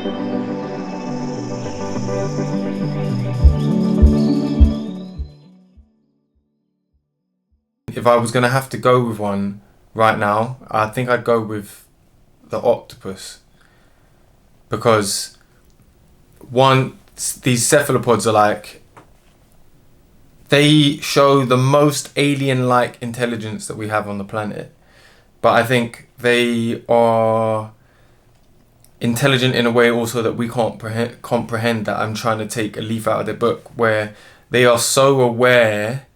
If I was going to have to go with one right now, I think I'd go with the octopus. Because one, these cephalopods are like, they show the most alien-like intelligence that we have on the planet. But I think they are intelligent in a way also that we can't comprehend, that I'm trying to take a leaf out of their book, where they are so aware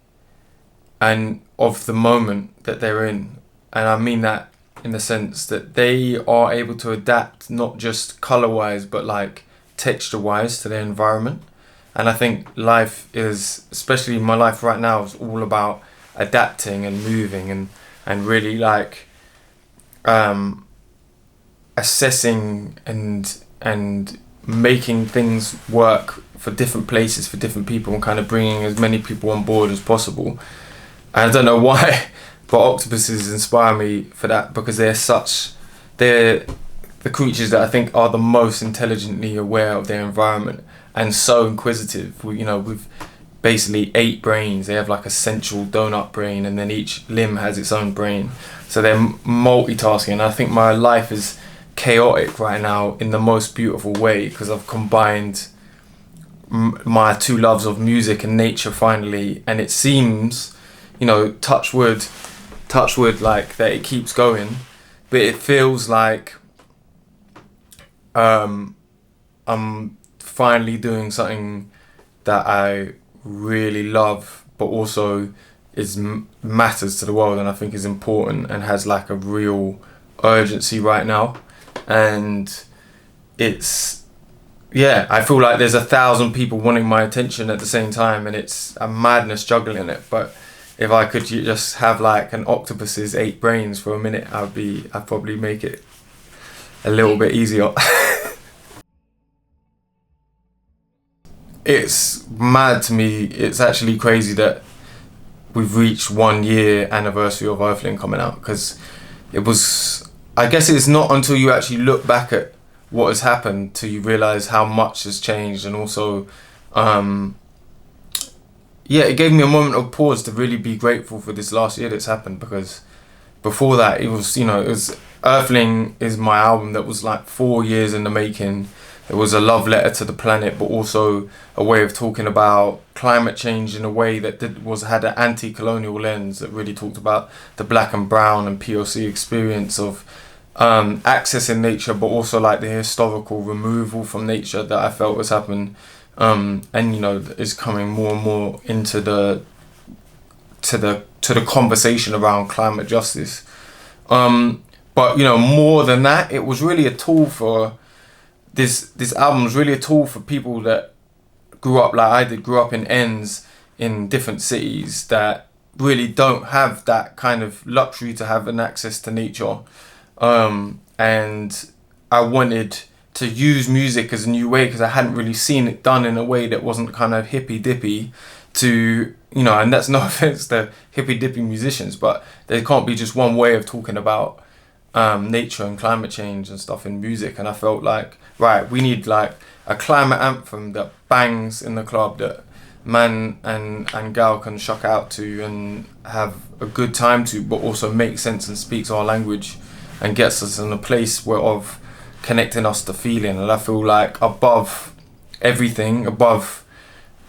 and of the moment that they're in. And I mean that in the sense that they are able to adapt, not just color-wise, but like texture-wise to their environment. And I think life is, especially my life right now, is all about adapting and moving and really like assessing and making things work for different places, for different people, and kind of bringing as many people on board as possible. And I don't know why, but octopuses inspire me for that, because they're the creatures that I think are the most intelligently aware of their environment and so inquisitive. With basically 8 brains. They have like a central donut brain, and then each limb has its own brain. So they're multitasking. And I think my life is chaotic right now in the most beautiful way, because I've combined my two loves of music and nature finally, and it seems, touch wood, like that it keeps going, but it feels like I'm finally doing something that I really love, but also matters to the world, and I think is important and has like a real urgency right now. And I feel like there's 1,000 people wanting my attention at the same time, and it's a madness juggling it. But if I could just have like an octopus's 8 brains for a minute, I'd probably make it a little bit easier. It's mad to me. It's actually crazy that we've reached 1 year anniversary of Earthling coming out, because I guess it's not until you actually look back at what has happened till you realise how much has changed. And also it gave me a moment of pause to really be grateful for this last year that's happened, because before that it was Earthling is my album that was like 4 years in the making. It was a love letter to the planet, but also a way of talking about climate change in a way that had an anti-colonial lens, that really talked about the black and brown and POC experience of accessing nature, but also like the historical removal from nature that I felt was happening, and is coming more and more into the conversation around climate justice. But more than that, it was really a tool for this album was really a tool for people that grew up like I did, grew up in ends in different cities that really don't have that kind of luxury to have an access to nature. And I wanted to use music as a new way, because I hadn't really seen it done in a way that wasn't kind of hippy dippy to, and that's no offense to hippy dippy musicians, but there can't be just one way of talking about nature and climate change and stuff in music. And I felt like, right, we need like a climate anthem that bangs in the club, that man and gal can shock out to and have a good time to, but also makes sense and speaks our language and gets us in a place of connecting us to feeling. And I feel like above everything, above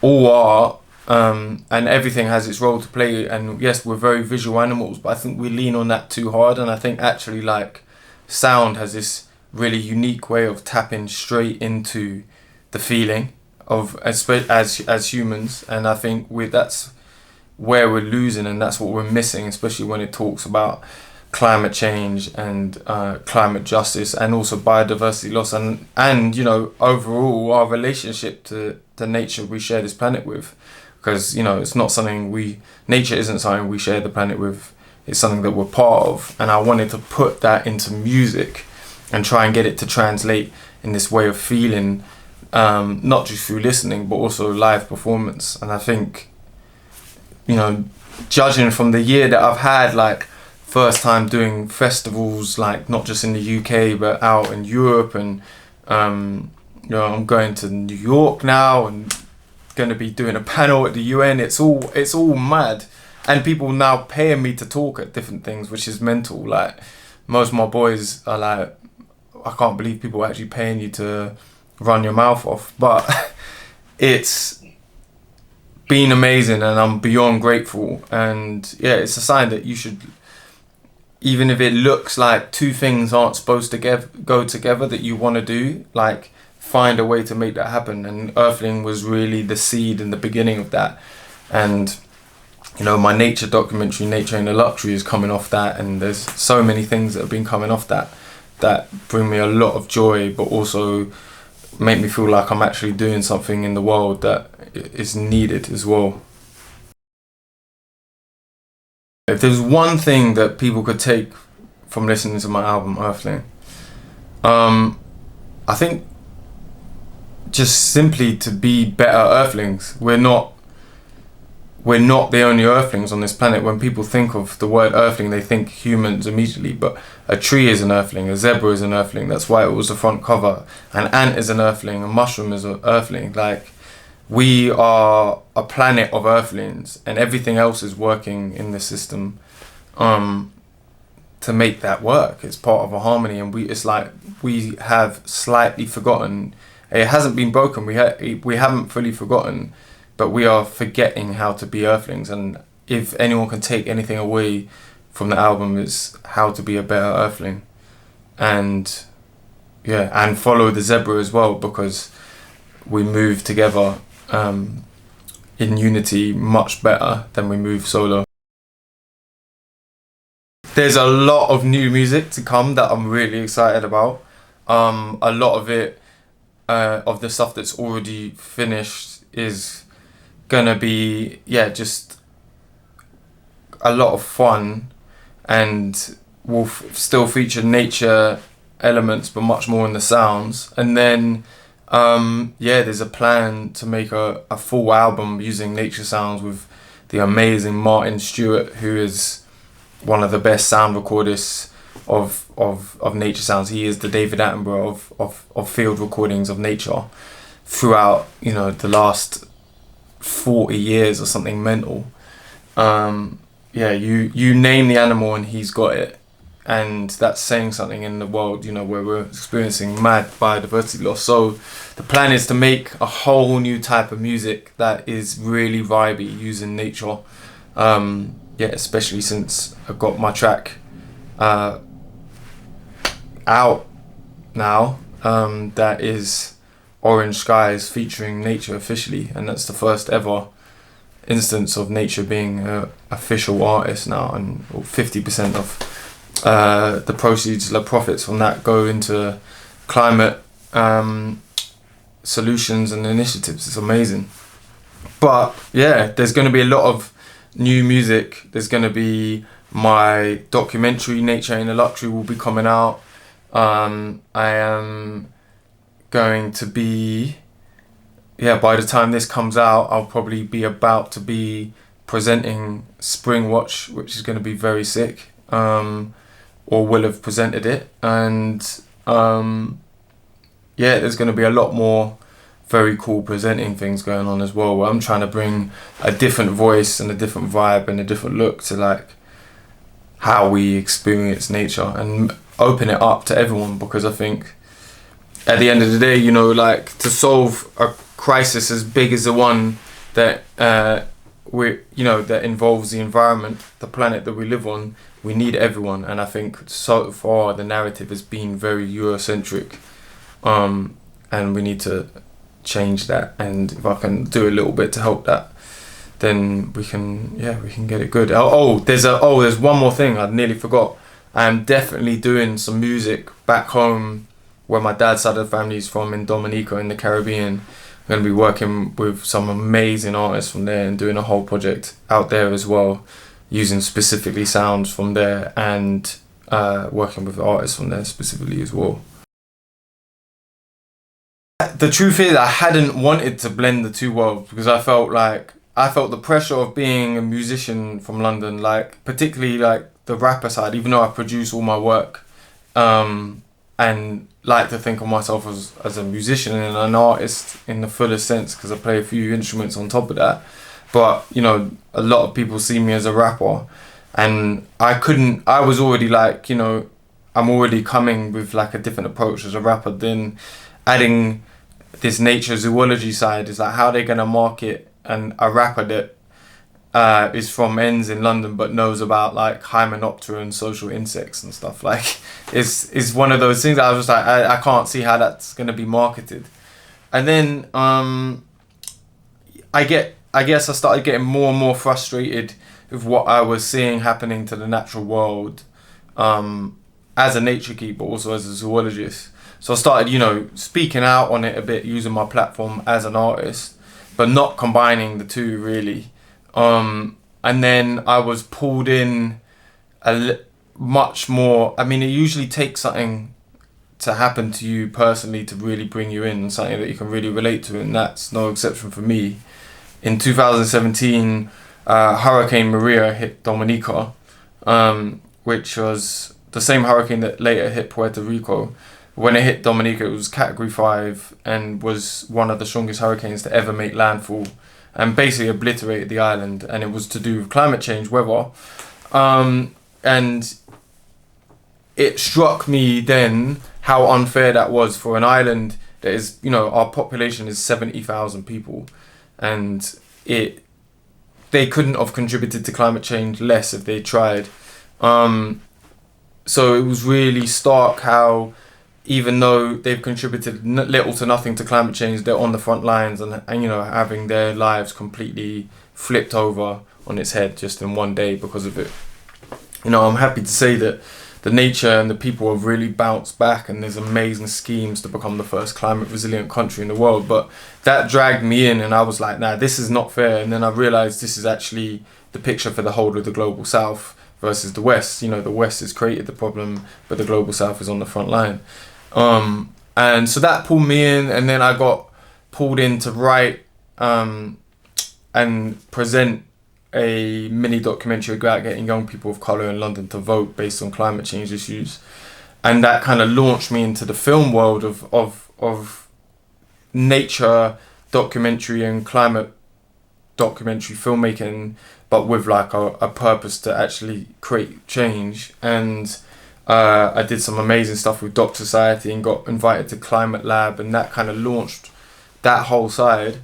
all art, and everything has its role to play. And yes, we're very visual animals, but I think we lean on that too hard. And I think actually like sound has this really unique way of tapping straight into the feeling of as humans. And I think that's where we're losing, and that's what we're missing, especially when it talks about climate change and climate justice, and also biodiversity loss, and overall our relationship to the nature we share this planet with. Because it's not something nature isn't something we share the planet with, it's something that we're part of. And I wanted to put that into music and try and get it to translate in this way of feeling, not just through listening but also live performance. And I think judging from the year that I've had, like first time doing festivals, like not just in the UK but out in Europe, and You know, I'm going to New York now and going to be doing a panel at the UN. It's all mad, and people now paying me to talk at different things, which is mental. Like most of my boys are like, I can't believe people are actually paying you to run your mouth off, but it's been amazing, and I'm beyond grateful. And yeah, it's a sign that you should, even if it looks like two things aren't supposed to go together that you want to do, like find a way to make that happen. And Earthling was really the seed and the beginning of that. And you know, my nature documentary, Nature Ain't a Luxury, is coming off that, and there's so many things that have been coming off that bring me a lot of joy, but also make me feel like I'm actually doing something in the world that is needed as well. If there's one thing that people could take from listening to my album Earthling, I think just simply to be better Earthlings. We're not the only Earthlings on this planet. When people think of the word Earthling, they think humans immediately, but a tree is an Earthling, a zebra is an Earthling. That's why it was the front cover. An ant is an Earthling, a mushroom is an Earthling. Like, we are a planet of Earthlings, and everything else is working in the system to make that work. It's part of a harmony, and it's like we have slightly forgotten. It hasn't been broken. We haven't fully forgotten, but we are forgetting how to be Earthlings. And if anyone can take anything away from the album, is how to be a better Earthling. And yeah, and follow the zebra as well, because we move together in unity much better than we move solo. There's a lot of new music to come that I'm really excited about. A lot of it, of the stuff that's already finished, is gonna be, yeah, just a lot of fun, and will still feature nature elements, but much more in the sounds. And then yeah, there's a plan to make a full album using nature sounds with the amazing Martin Stewart, who is one of the best sound recordists of nature sounds. He is the David Attenborough of field recordings of nature throughout, you know, the last 40 years or something mental. Yeah, you name the animal and he's got it. And that's saying something in the world, you know, where we're experiencing mad biodiversity loss. So the plan is to make a whole new type of music that is really vibey, using nature. Yeah, especially since I got my track out now, that is Orange Skies featuring nature officially, and that's the first ever instance of nature being an official artist now. And 50% of the proceeds, the profits from that, go into climate solutions and initiatives. It's amazing. But yeah, there's going to be a lot of new music. There's going to be my documentary Nature Ain't a Luxury will be coming out. I am going to be, yeah, by the time this comes out, I'll probably be about to be presenting Spring Watch, which is going to be very sick, or will have presented it. And yeah, there's going to be a lot more very cool presenting things going on as well, where I'm trying to bring a different voice and a different vibe and a different look to like how we experience nature, and open it up to everyone. Because I think at the end of the day, you know, like, to solve a crisis as big as the one that that involves the environment, the planet that we live on, we need everyone. And I think so far the narrative has been very Eurocentric, and we need to change that. And if I can do a little bit to help that, then we can get it good. There's one more thing I nearly forgot. I'm definitely doing some music back home, where my dad's side of the family is from, in Dominica in the Caribbean. I'm going to be working with some amazing artists from there and doing a whole project out there as well, using specifically sounds from there, and working with artists from there specifically as well. The truth is, I hadn't wanted to blend the two worlds, because I felt the pressure of being a musician from London, like particularly like the rapper side, even though I produce all my work, and like to think of myself as a musician and an artist in the fullest sense, because I play a few instruments on top of that. But you know, a lot of people see me as a rapper, and I was already like, you know, I'm already coming with like a different approach as a rapper. Then adding this nature zoology side is like, how they're gonna market a rapper that is from ends in London but knows about like Hymenoptera and social insects and stuff. Like it's one of those things that I was just like, I can't see how that's gonna be marketed. And then I guess I started getting more and more frustrated with what I was seeing happening to the natural world, as a nature geek, but also as a zoologist. So I started, you know, speaking out on it a bit, using my platform as an artist, but not combining the two really. And then I was pulled in much more. I mean, it usually takes something to happen to you personally to really bring you in, and something that you can really relate to, and that's no exception for me. In 2017, Hurricane Maria hit Dominica, which was the same hurricane that later hit Puerto Rico. When it hit Dominica, it was Category 5 and was one of the strongest hurricanes to ever make landfall, and basically obliterated the island. And it was to do with climate change, weather. And it struck me then how unfair that was for an island that is, you know, our population is 70,000 people, and they couldn't have contributed to climate change less if they tried. So it was really stark how, even though they've contributed little to nothing to climate change, they're on the front lines and you know, having their lives completely flipped over on its head just in one day because of it. You know, I'm happy to say that the nature and the people have really bounced back, and there's amazing schemes to become the first climate resilient country in the world. But that dragged me in, and I was like, nah, this is not fair. And then I realized this is actually the picture for the whole of the global south versus the west. You know, the west has created the problem, but the global south is on the front line. And so that pulled me in, and then I got pulled in to write and present a mini documentary about getting young people of colour in London to vote based on climate change issues. And that kind of launched me into the film world of nature documentary and climate documentary filmmaking, but with like a purpose to actually create change. And I did some amazing stuff with Doc Society and got invited to Climate Lab, and that kind of launched that whole side.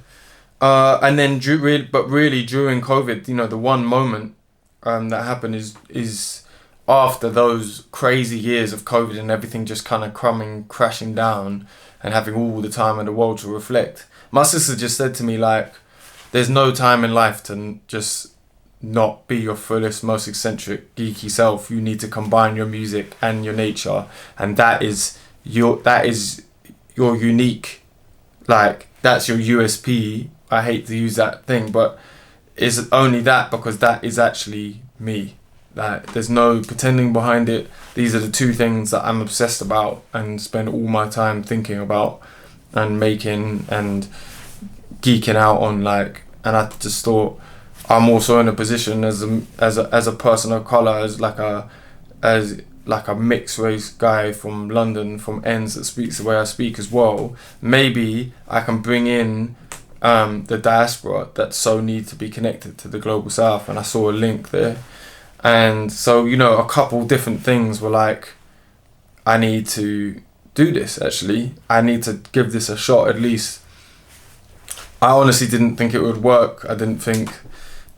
And then really during COVID, you know, the one moment that happened is after those crazy years of COVID and everything just kind of crashing down, and having all the time in the world to reflect. My sister just said to me, like, there's no time in life to just not be your fullest, most eccentric, geeky self. You need to combine your music and your nature, and that is your unique, like, that's your USP. I hate to use that thing, but it's only that because that is actually me. Like, there's no pretending behind it. These are the two things that I'm obsessed about and spend all my time thinking about and making and geeking out on. Like, and I just thought, I'm also in a position as a person of colour, as a mixed race guy from London, from ends that speaks the way I speak as well. Maybe I can bring in the diaspora that so need to be connected to the global south, and I saw a link there. And so, you know, a couple different things were like, I need to do this. Actually, I need to give this a shot at least. I honestly didn't think it would work. I didn't think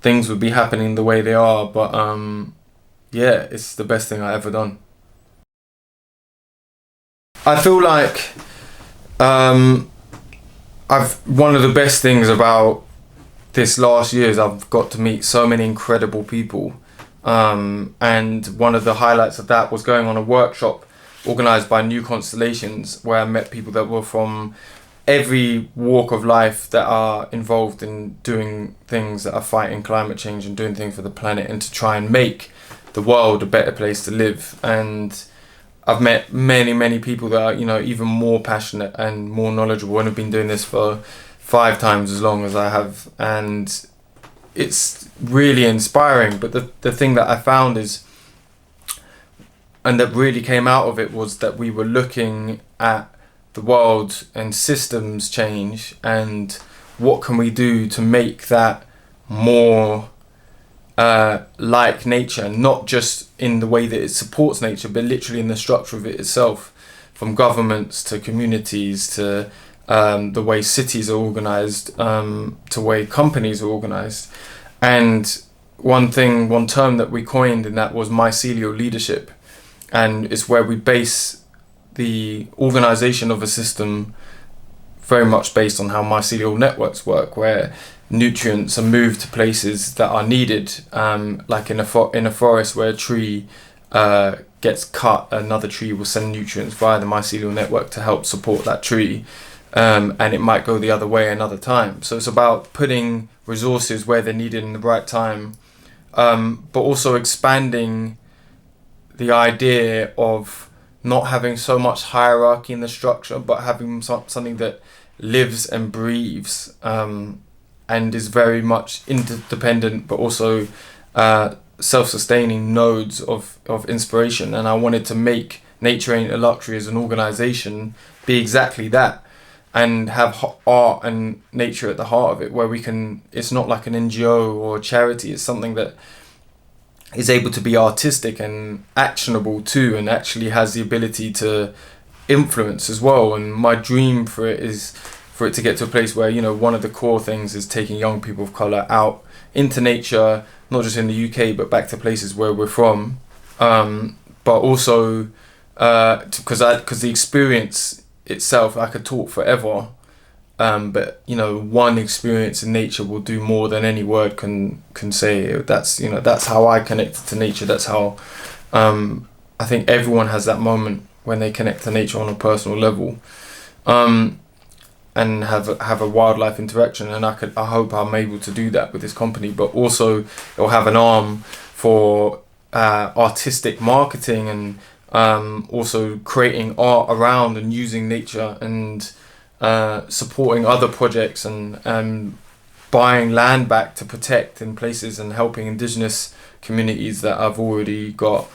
things would be happening the way they are, but yeah, it's the best thing I ever done. I feel like one of the best things about this last year is I've got to meet so many incredible people, and one of the highlights of that was going on a workshop organised by New Constellations, where I met people that were from every walk of life that are involved in doing things that are fighting climate change and doing things for the planet, and to try and make the world a better place to live. And I've met many people that are, you know, even more passionate and more knowledgeable, and have been doing this for 5 times as long as I have, and it's really inspiring. But the thing that I found is, and that really came out of it was that we were looking at the world and systems change, and what can we do to make that more like nature, not just in the way that it supports nature, but literally in the structure of it itself, from governments to communities to the way cities are organized, to way companies are organized. And one term that we coined in that was mycelial leadership, and it's where we base the organization of a system very much based on how mycelial networks work, where nutrients are moved to places that are needed, like in a forest where a tree gets cut, another tree will send nutrients via the mycelial network to help support that tree, and it might go the other way another time. So it's about putting resources where they're needed in the right time, but also expanding the idea of not having so much hierarchy in the structure, but having something that lives and breathes, and is very much interdependent, but also self-sustaining nodes of inspiration. And I wanted to make Nature Ain't a Luxury as an organization be exactly that, and have art and nature at the heart of it, where we can, it's not like an NGO or a charity, it's something that is able to be artistic and actionable too, and actually has the ability to influence as well. And my dream for it is for it to get to a place where, you know, one of the core things is taking young people of colour out into nature, not just in the UK, but back to places where we're from, but also because the experience itself, I could talk forever, but you know, one experience in nature will do more than any word can say. That's, you know, that's how I connected to nature. That's how I think everyone has that moment when they connect to nature on a personal level, and have a wildlife interaction. And I hope I'm able to do that with this company, but also it'll have an arm for artistic marketing, and also creating art around and using nature, and supporting other projects, and buying land back to protect in places, and helping indigenous communities that I've already got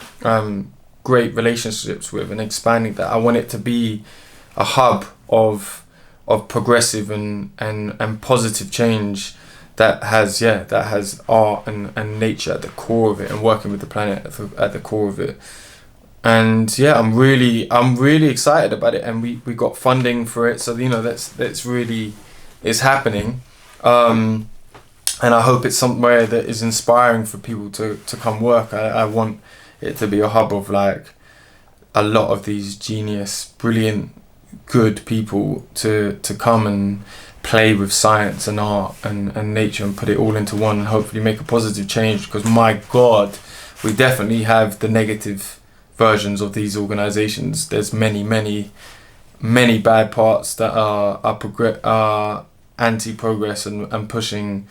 great relationships with, and expanding that. I want it to be a hub of progressive and positive change that has art and nature at the core of it, and working with the planet at the core of it. And yeah, I'm really excited about it, and we got funding for it, so you know, that's really, it's happening, and I hope it's somewhere that is inspiring for people to come work. I want it to be a hub of like a lot of these genius, brilliant, good people to come and play with science and art and nature, and put it all into one, and hopefully make a positive change. Because my God, we definitely have the negative versions of these organizations. There's many bad parts that are anti-progress and pushing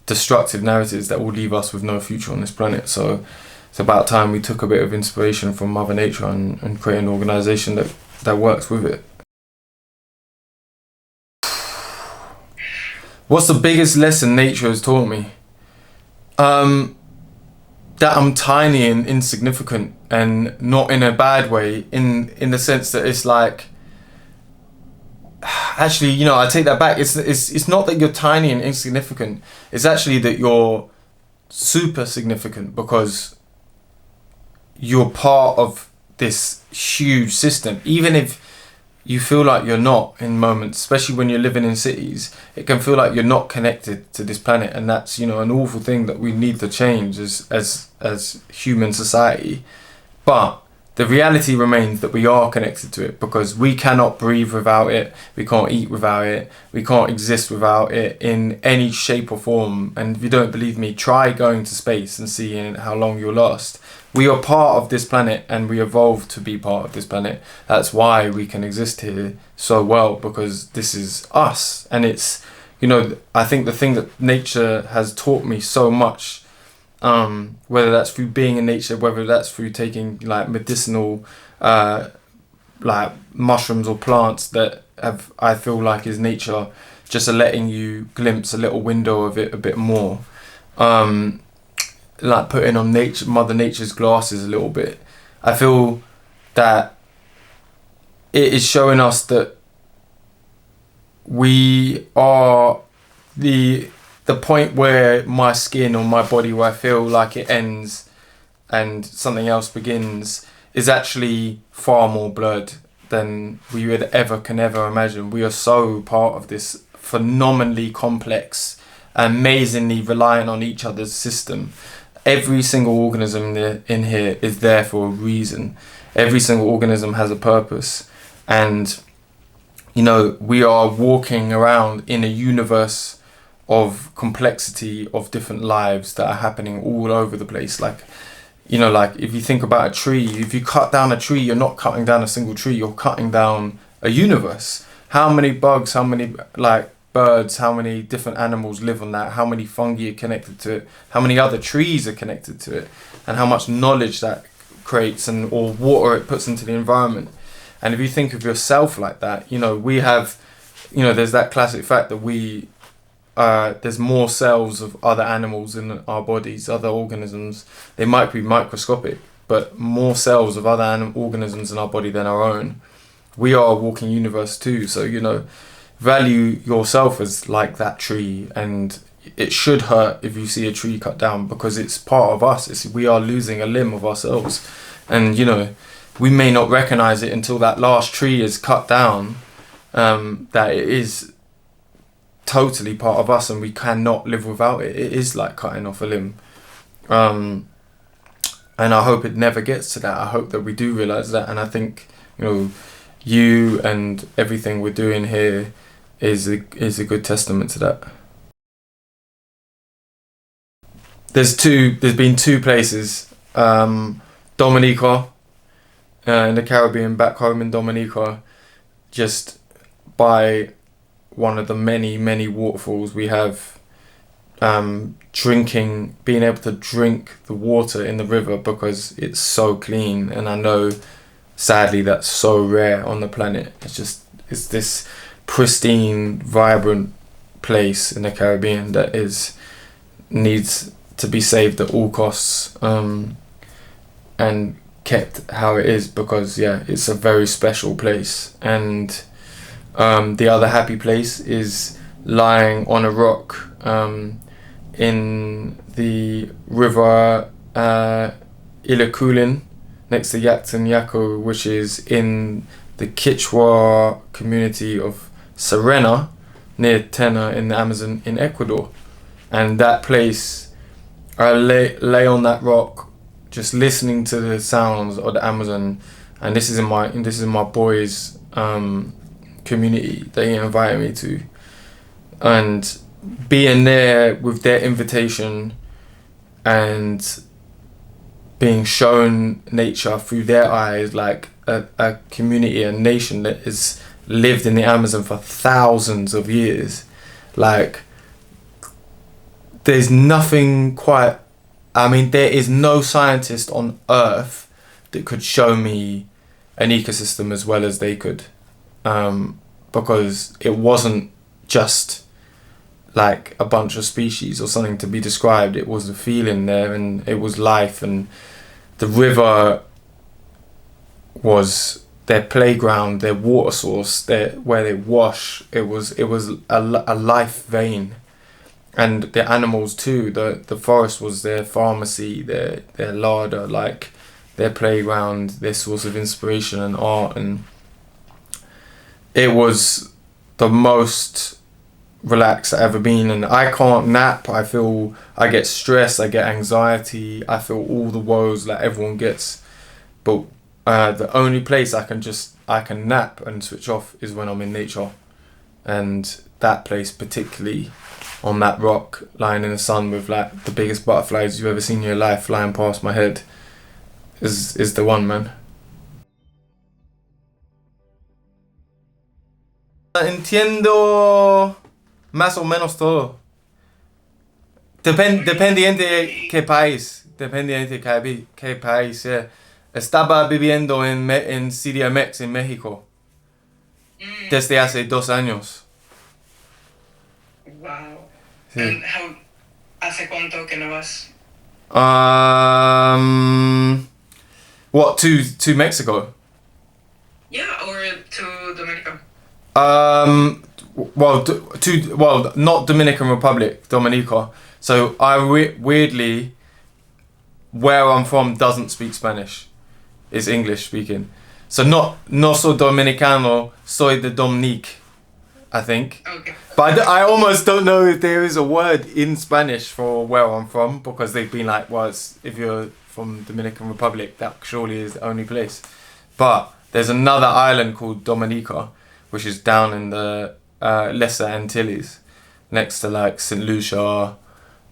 destructive narratives that will leave us with no future on this planet. So it's about time we took a bit of inspiration from Mother Nature and create an organization that works with it. What's the biggest lesson nature has taught me? That I'm tiny and insignificant, and not in a bad way, in the sense that it's like, actually, you know, I take that back. It's not that you're tiny and insignificant. It's actually that you're super significant, because you're part of this huge system. Even if you feel like you're not in moments, especially when you're living in cities, it can feel like you're not connected to this planet, and that's, you know, an awful thing that we need to change as human society. But the reality remains that we are connected to it, because we cannot breathe without it, we can't eat without it, we can't exist without it in any shape or form. And if you don't believe me, try going to space and seeing how long you'll last. We are part of this planet, and we evolved to be part of this planet. That's why we can exist here so well, because this is us. And it's, you know, I think the thing that nature has taught me so much, whether that's through being in nature, whether that's through taking like medicinal like mushrooms or plants that have, I feel like, is nature just letting you glimpse a little window of it a bit more, like putting on Mother Nature's glasses a little bit, I feel that it is showing us that we are the point where my skin or my body, where I feel like it ends and something else begins, is actually far more blurred than we would ever imagine. We are so part of this phenomenally complex, amazingly reliant on each other's system. Every single organism in here is there for a reason. Every single organism has a purpose. And, you know, we are walking around in a universe of complexity of different lives that are happening all over the place. Like, you know, like if you think about a tree, if you cut down a tree, you're not cutting down a single tree, you're cutting down a universe. How many bugs, how many like birds, how many different animals live on that, how many fungi are connected to it, how many other trees are connected to it, and how much knowledge that creates and or water it puts into the environment. And if you think of yourself like that, you know, we have, you know, there's that classic fact that there's more cells of other animals in our bodies, other organisms. They might be microscopic, but more cells of other organisms in our body than our own. We are a walking universe too. So, you know, value yourself as like that tree, and it should hurt if you see a tree cut down because it's part of us. We are losing a limb of ourselves. And, you know, we may not recognize it until that last tree is cut down, that it is totally part of us and we cannot live without it. It is like cutting off a limb. And I hope it never gets to that. I hope that we do realize that. And I think, you know, you and everything we're doing here is a good testament to that. There's been two places, Dominica, in the Caribbean, back home in Dominica, just by one of the many waterfalls we have, being able to drink the water in the river because it's so clean. And I know sadly that's so rare on the planet. It's this pristine, vibrant place in the Caribbean that needs to be saved at all costs, and kept how it is, because it's a very special place. And the other happy place is lying on a rock in the river Ilakulin next to Yactan Yaco, which is in the Quechua community of Serena near Tena in the Amazon in Ecuador. And that place, I lay on that rock just listening to the sounds of the Amazon. And this is in my boys' community they invited me to, and being there with their invitation and being shown nature through their eyes, like a community, a nation that has lived in the Amazon for thousands of years. Like, there's nothing quite, there is no scientist on earth that could show me an ecosystem as well as they could. Because it wasn't just like a bunch of species or something to be described. It was a feeling there, and it was life, and the river was their playground, their water source, where they wash. It was a life vein. And the animals too. The forest was their pharmacy, their larder, like their playground, their source of inspiration and art. And it was the most relaxed I've ever been. And I can't nap. I get stressed, I get anxiety, I feel all the woes that everyone gets. But the only place I can nap and switch off is when I'm in nature. And that place, particularly on that rock, lying in the sun with like the biggest butterflies you've ever seen in your life flying past my head, is the one, man. Entiendo más o menos todo. Dependiente de qué país. Dependiente de qué país. Estaba viviendo en CDMX en México desde hace 2 años. Wow. Sí. And ¿hace cuánto que no vas? What, to Mexico? Yeah, or to Dominica. Well, not Dominican Republic, Dominica. So weirdly, where I'm from doesn't speak Spanish. It's English speaking. So no soy dominicano, soy de Dominique, I think. Okay. But I almost don't know if there is a word in Spanish for where I'm from, because they've been like, well, if you're from Dominican Republic, that surely is the only place. But there's another island called Dominica, which is down in the Lesser Antilles, next to like St. Lucia,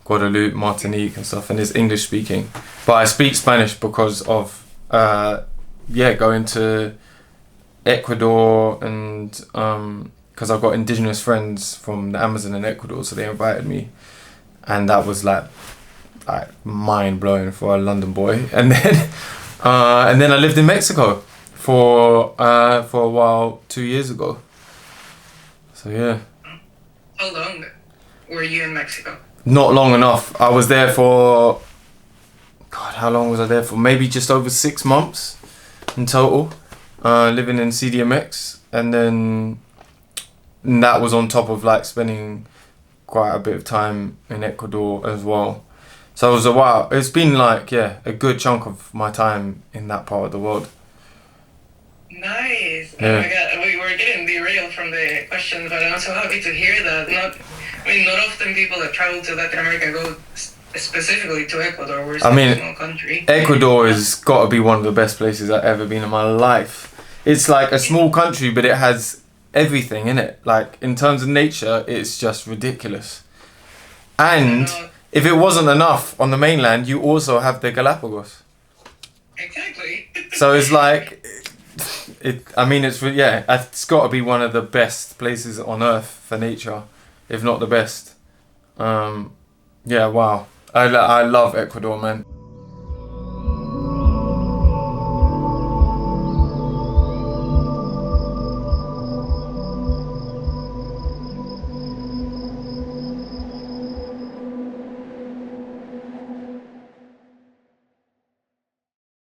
Guadeloupe, Martinique and stuff, and it's English speaking. But I speak Spanish because of going to Ecuador, and because I've got indigenous friends from the Amazon in Ecuador, so they invited me, and that was like mind blowing for a London boy. And then I lived in Mexico for a while 2 years ago. So yeah. How long were you in Mexico? Not long enough. I was there for, God, how long was I there for? Maybe just over 6 months in total, living in CDMX, and then that was on top of like spending quite a bit of time in Ecuador as well. So it was a while. It's been like, yeah, a good chunk of my time in that part of the world. Nice. Yeah. Oh my god, we were getting derailed from the question, but I'm so happy to hear that. Not often people that travel to Latin America go specifically to Ecuador. We're such a small country. Ecuador has got to be one of the best places I've ever been in my life. It's like a small country, but it has everything in it. Like in terms of nature, it's just ridiculous. And if it wasn't enough on the mainland, you also have the Galapagos. Exactly. So it's like, it's got to be one of the best places on earth for nature, if not the best. Wow. I love Ecuador, man.